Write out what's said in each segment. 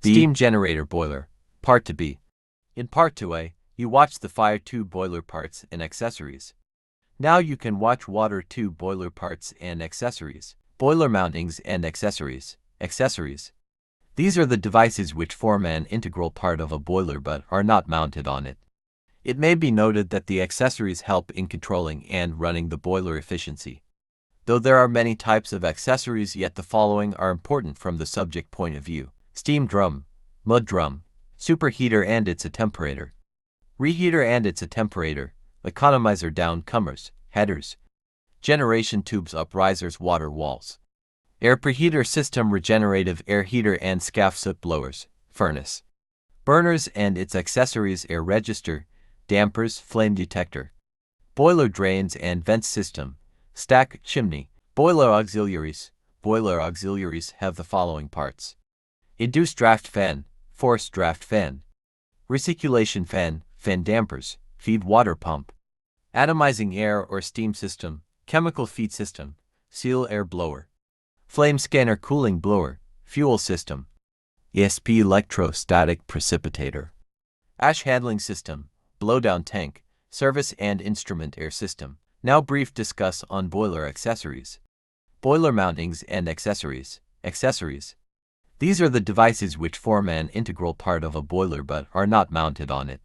B. Steam generator boiler, Part 2B. In Part 2A, you watched the fire tube boiler parts and accessories. Now you can watch water tube boiler parts and accessories, boiler mountings and accessories. These are the devices which form an integral part of a boiler but are not mounted on it. It may be noted that the accessories help in controlling and running the boiler efficiency. Though there are many types of accessories, yet the following are important from the subject point of view: steam drum, mud drum, superheater and its attemperator, reheater and its attemperator, economizer, downcomers, headers, generation tubes, uprisers, water walls, air preheater system, regenerative air heater and scaff, soot blowers, furnace, burners and its accessories, air register, dampers, flame detector, boiler drains and vent system, stack, chimney, boiler auxiliaries. Boiler auxiliaries have the following parts: induced draft fan, forced draft fan, recirculation fan, fan dampers, feed water pump, atomizing air or steam system, chemical feed system, seal air blower, flame scanner, cooling blower, fuel system, ESP electrostatic precipitator, ash handling system, blowdown tank, service and instrument air system. Now brief discuss on boiler accessories. Boiler mountings and accessories. These are the devices which form an integral part of a boiler but are not mounted on it.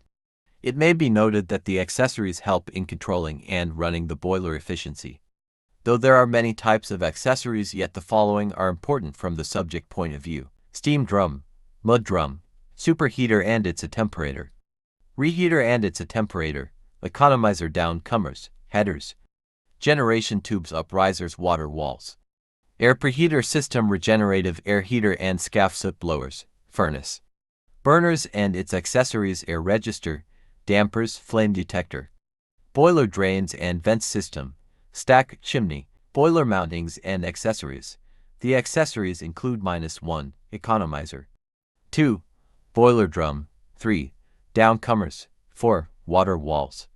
It may be noted that the accessories help in controlling and running the boiler efficiency. Though there are many types of accessories, yet the following are important from the subject point of view: steam drum, mud drum, superheater and its attemperator, reheater and its attemperator, economizer, downcomers, headers, generation tubes, uprisers, water walls, air preheater system, regenerative air heater and scaff, soot blowers, furnace, burners and its accessories, air register, dampers, flame detector, boiler drains and vent system, stack, chimney, boiler mountings and accessories. The accessories include -1, economizer, 2, boiler drum, 3, downcomers, 4, water walls,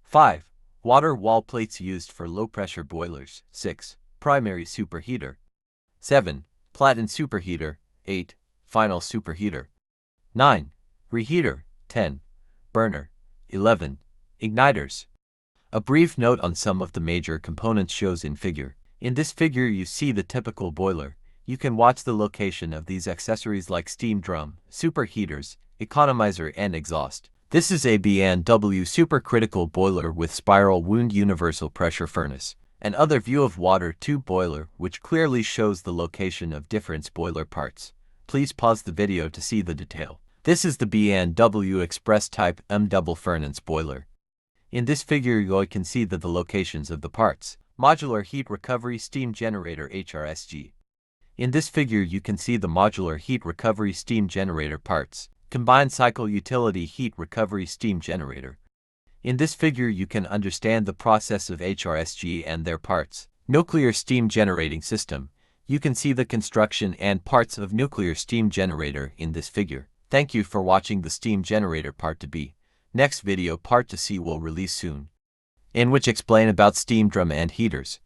5, water wall plates used for low-pressure boilers, 6, primary superheater, 7, platen superheater, 8, final superheater, 9, reheater, 10, burner, 11, igniters. A brief note on some of the major components shows in figure. In this figure you see the typical boiler. You can watch the location of these accessories like steam drum, superheaters, economizer and exhaust. This is a B&W supercritical boiler with spiral wound universal pressure furnace. An other view of water tube boiler which clearly shows the location of different boiler parts. Please pause the video to see the detail. This is the B&W Express Type M double furnace boiler. In this figure you can see the locations of the parts. Modular heat recovery steam generator HRSG. In this figure you can see the modular heat recovery steam generator parts. Combined cycle utility heat recovery steam generator. In this figure you can understand the process of HRSG and their parts. Nuclear steam generating system. You can see the construction and parts of nuclear steam generator in this figure. Thank you for watching the steam generator Part 2B. Next video Part 2C will release soon, in which explain about steam drum and heaters.